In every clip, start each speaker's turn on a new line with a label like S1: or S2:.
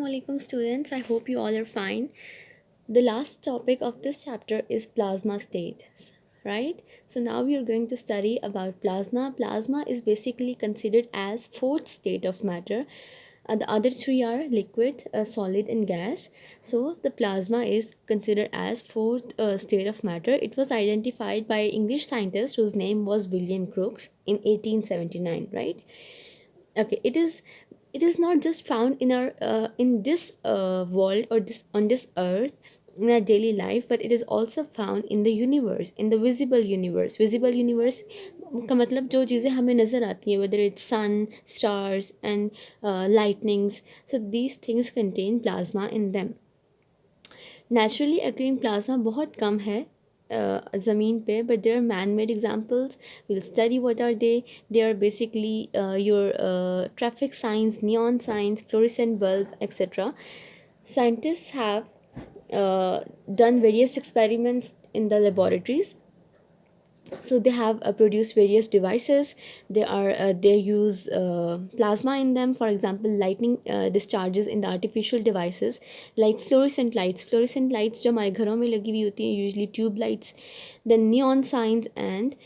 S1: alaikum students. I hope you all are fine. The last topic of this chapter is plasma states, right? So now we are going to study about plasma. Plasma is basically considered as fourth state of matter. The other three are liquid, solid and gas. So the plasma is considered as fourth state of matter. It was identified by English scientist whose name was William Crookes in 1879, right? Okay, it is not just found in our in this world or this on this earth in our daily life, but it is also found in the universe, in the visible universe का मतलब जो चीज़ें हमें नज़र आती हैं, whether it's sun, stars and lightnings. So these things contain plasma in them. Naturally occurring plasma बहुत कम है ज़मीन पे, but there are man made examples. Will study what are they are basically your traffic signs, neon signs, fluorescent bulb etcetera. Scientists have done various experiments in the laboratories. So they have produced various devices. They use plasma in them. For example, lightning discharges in the artificial devices like fluorescent lights जो हमारे घरों में लगी हुई होती हैं, usually tube lights. Then neon signs, and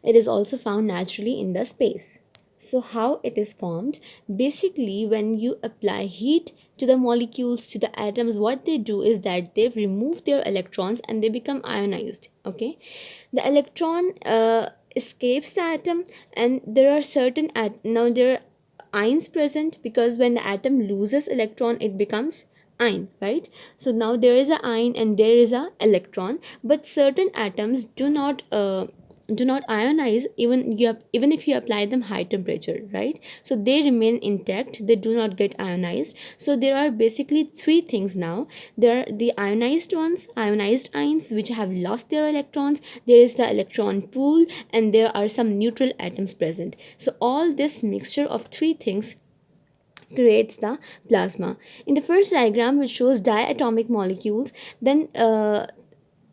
S1: it is also found naturally in the space. So how it is formed? Basically, when you apply heat to the molecules, to the atoms, what they do is that they remove their electrons and they become ionized. Okay, the electron escapes the atom, and there are certain now there are ions present, because when the atom loses electron it becomes ion, right? So now there is a ion and there is a electron, but certain atoms do not ionize even if you apply them high temperature, right? So they remain intact, they do not get ionized. So there are basically three things now. There are the ionized ions which have lost their electrons. There is the electron pool, and there are some neutral atoms present. So all this mixture of three things creates the plasma. In the first diagram, which shows diatomic molecules, then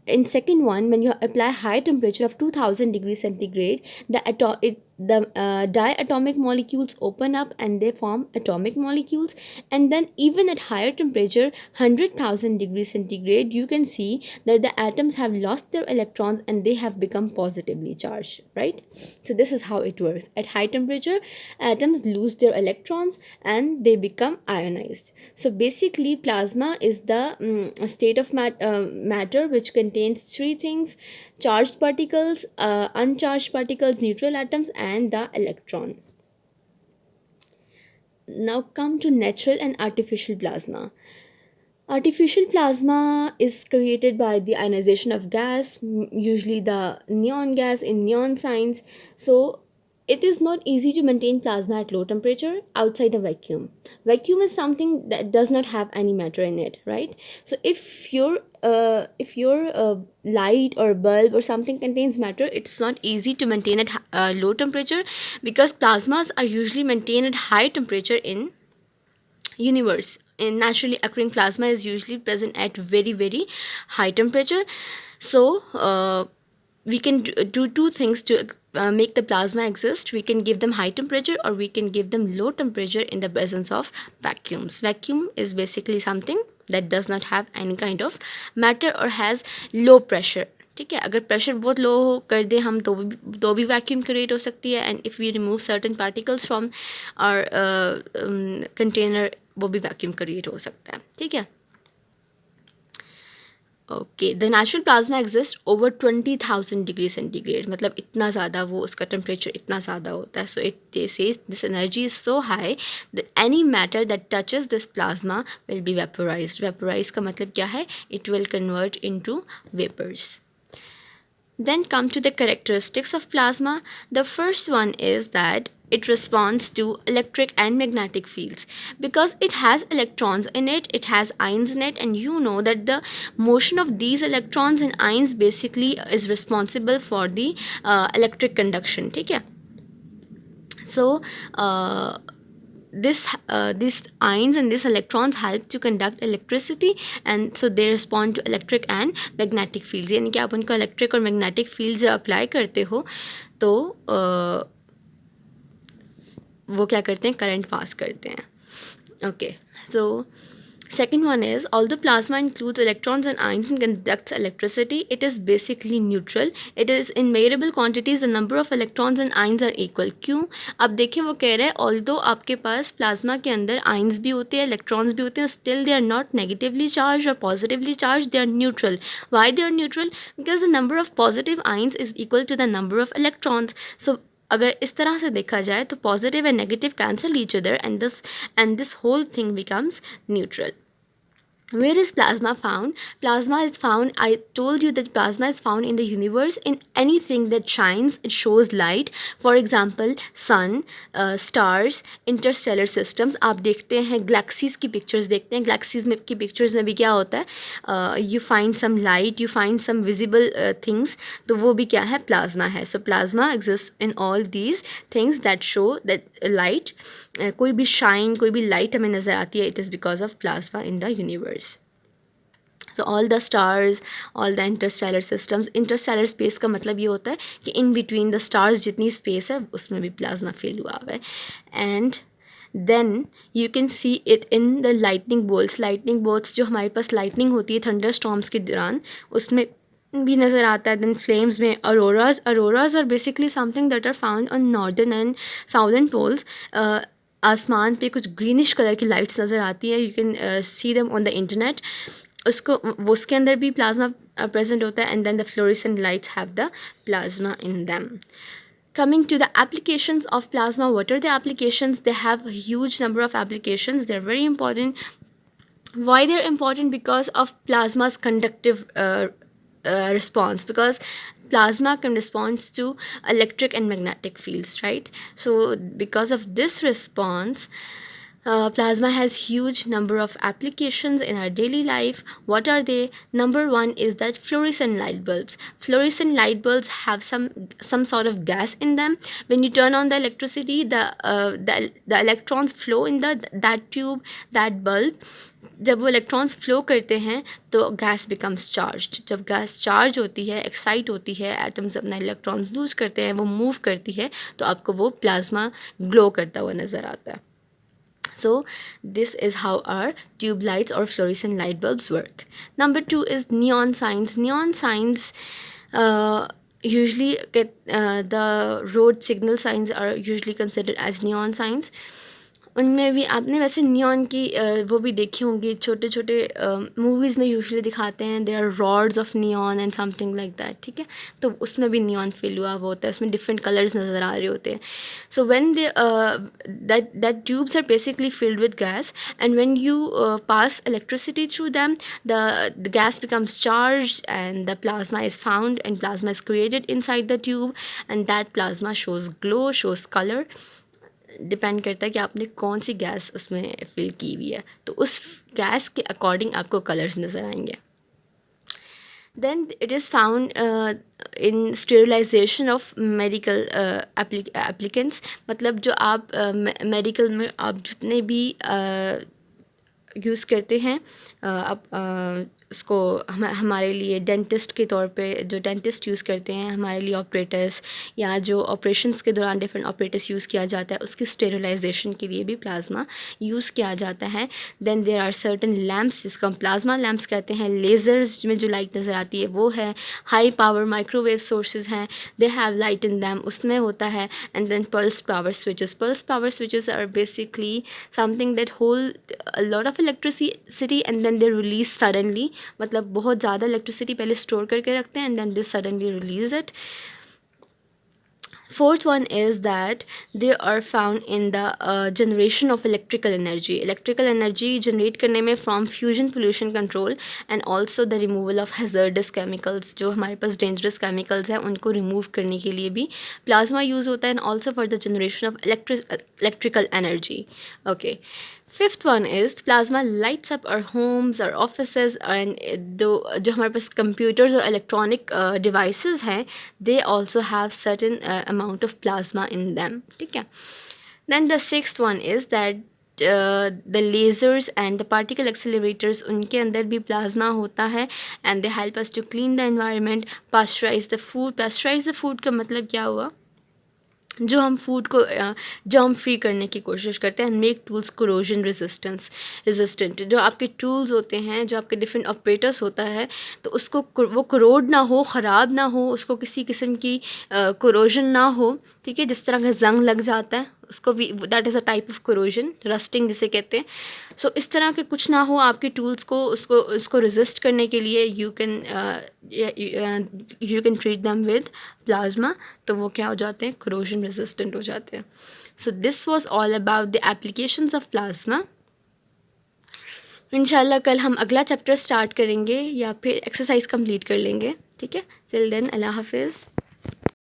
S1: in second one, when you apply high temperature of 2000 degrees centigrade, the diatomic molecules open up and they form atomic molecules. And then even at higher temperature, 100,000 degrees centigrade, you can see that the atoms have lost their electrons and they have become positively charged, right? So this is how it works. At high temperature, atoms lose their electrons and they become ionized. So basically, plasma is the state of matter which contains three things: charged particles, uncharged particles, neutral atoms, and the electron. Now come to natural and artificial plasma. Artificial plasma is created by the ionization of gas, usually the neon gas in neon signs. So it is not easy to maintain plasma at low temperature outside a vacuum. Vacuum is something that does not have any matter in it, right? So if your light or bulb or something contains matter, it's not easy to maintain at low temperature, because plasmas are usually maintained at high temperature in universe. In naturally occurring plasma is usually present at very very high temperature. So we can do two things to make the plasma exist. We can give them high temperature, or we can give them low temperature in the presence of vacuums. Vacuum is basically something that does not have any kind of matter or has low pressure. ठीक है, अगर pressure बहुत लो कर दें हम तो भी vacuum create हो सकती है. And if we remove certain particles from our container, वो भी वैक्यूम क्रिएट हो सकता है. ठीक है. Okay, the natural plasma exist over 20,000 degree centigrade. मतलब इतना ज़्यादा वो, उसका टेम्परेचर इतना ज़्यादा होता है. So it says this energy is so high that any matter that touches this plasma will be vaporised. Vaporise का मतलब क्या है? It will convert into vapours. Then come to the characteristics of plasma. The first one is that it responds to electric and magnetic fields. Because it has electrons in it, it has ions in it, and you know that the motion of these electrons and ions basically is responsible for the electric conduction. ठीक है. So these ions and these electrons help to conduct electricity, and so they respond to electric and magnetic fields. यानी कि आप उनको electric और magnetic fields apply करते हो तो वो क्या करते हैं? करंट पास करते हैं. Okay, so Second one is, although plasma includes electrons and ions and conducts electricity, it is basically neutral. It is in variable quantities. The number of electrons and ions are equal. क्यों? अब देखिए वो कह रहे हैं although आपके पास plasma के अंदर ions भी होते हैं, electrons भी होते हैं, still they are not negatively charged or positively charged. They are neutral. Why they are neutral? Because the number of positive ions is equal to the number of electrons. So अगर इस तरह से देखा जाए तो positive and negative cancel each other and this whole thing becomes neutral. Where is plasma found? Plasma is found, I told you that plasma is found in the universe, in anything that shines, it shows light. For example, sun, stars, interstellar systems. आप देखते हैं galaxies की pictures देखते हैं, galaxies में की pictures में भी क्या होता है, you find some light, you find some visible things, तो वो भी क्या है, plasma है. So plasma exists in all these things that show that light. कोई भी shine, कोई भी light हमें नज़र आती है, it is because of plasma in the universe. So all the stars, all the interstellar systems, interstellar space का मतलब ये होता है कि in between the stars जितनी space है उसमें भी plasma fill हुआ हुआ है. And then you can see it in the lightning bolts. Lightning bolts जो हमारे पास lightning होती है thunderstorms के दौरान, उसमें भी नज़र आता है. Then flames में auroras are basically something that are found on northern and southern poles. आसमान पे कुछ ग्रीनिश कलर की लाइट्स नज़र आती है. You can see them on the internet. उसको वो उसके अंदर भी प्लाज्मा प्रेजेंट होता है. And then the fluorescent lights have the plasma in them. Coming to the applications of plasma, what are the applications? They have a huge number of applications. They're very important. Why they're important? Because of plasma's conductive response. Because plasma can respond to electric and magnetic fields, right? So because of this response, plasma has huge number of applications in our daily life. What are they? Number one is that fluorescent light bulbs. Fluorescent light bulbs have some sort of gas in them. When you turn on the electricity, the electrons flow in that tube, that bulb. जब वो electrons flow करते हैं तो gas becomes charged. जब gas charge होती है, excite होती है, एटम्स अपना इलेक्ट्रॉन्स लूज करते हैं, वो मूव करती है, तो आपको वो प्लाज्मा ग्लो करता हुआ नज़र आता है. So this is how our tube lights or fluorescent light bulbs work. Number two is neon signs. Neon signs usually the road signal signs are usually considered as neon signs. उनमें भी आपने वैसे neon की वो भी देखी होंगी. छोटे छोटे मूवीज़ में यूजुअली दिखाते हैं there are rods of neon and something like that. ठीक है, तो उसमें भी नियॉन फिल हुआ वो होता है, उसमें डिफरेंट कलर्स नज़र आ रहे होते हैं. So when they that tubes are basically filled with gas and when you pass electricity through them the gas becomes charged and the plasma is found and plasma is created inside the tube and that plasma shows glow, shows color. Depend करता है कि आपने कौन सी gas उसमें fill की हुई है, तो उस गैस के अकॉर्डिंग आपको कलर्स नज़र आएंगे. Then it is found in sterilisation of medical applicants. मतलब जो आप मेडिकल में आप जितने भी यूज़ करते हैं, अब उसको हमारे लिए डेंटिस्ट के तौर पे जो डेंटिस्ट यूज़ करते हैं, हमारे लिए ऑपरेटर्स या जो ऑपरेशंस के दौरान डिफरेंट ऑपरेटर्स यूज़ किया जाता है, उसकी स्टेरिलाइजेशन के लिए भी प्लाज्मा यूज़ किया जाता है. Then there are certain lamps जिसको हम प्लाज्मा लैम्प्स कहते हैं. लेज़र्स में जो लाइट नज़र आती है वो है. हाई पावर माइक्रोवेव सोर्सेज हैं, they have light in them, उसमें होता है. And then pulse power switches. Pulse power switches are basically something that hold a lot of electricity and then they release suddenly. मतलब बहुत ज़्यादा electricity पहले store करके रखते हैं and then this suddenly release it. Fourth one is that they are found in the generation of electrical energy. Electrical energy generate करने में from fusion pollution control and also the removal of hazardous chemicals. जो हमारे पास dangerous chemicals हैं उनको remove करने के लिए भी plasma use होता है and also for the generation of electrical energy. Okay. Fifth one is plasma lights up our homes, our offices and जो हमारे पास computers और electronic devices हैं, they also have certain amount of plasma in them. ठीक है. Then the sixth one is that the lasers and the particle accelerators, उनके अंदर भी plasma होता है and they help us to clean the environment, pasteurize the food. Pasteurize the food का मतलब क्या हुआ? जो हम फूड को जर्म फ्री करने की कोशिश करते हैं, and make tools corrosion resistant. जो आपके टूल्स होते हैं, जो आपके डिफरेंट ऑपरेटर्स होता है, तो उसको वो करोड ना हो, ख़राब ना हो, उसको किसी किस्म की कोरोजन ना हो, ठीक है। जिस तरह का जंग लग जाता है उसको भी, that is a type of corrosion, rusting जिसे कहते हैं। सो इस तरह के कुछ ना हो आपके टूल्स को, उसको रेजिस्ट करने के लिए you can treat them with plasma, तो वो क्या हो जाते हैं, corrosion resistant हो जाते हैं। So this was all about the applications of plasma. इंशाल्लाह कल हम अगला चैप्टर स्टार्ट करेंगे या फिर एक्सरसाइज कंप्लीट कर लेंगे, ठीक है। टिल देन, अल्लाह हाफिज़।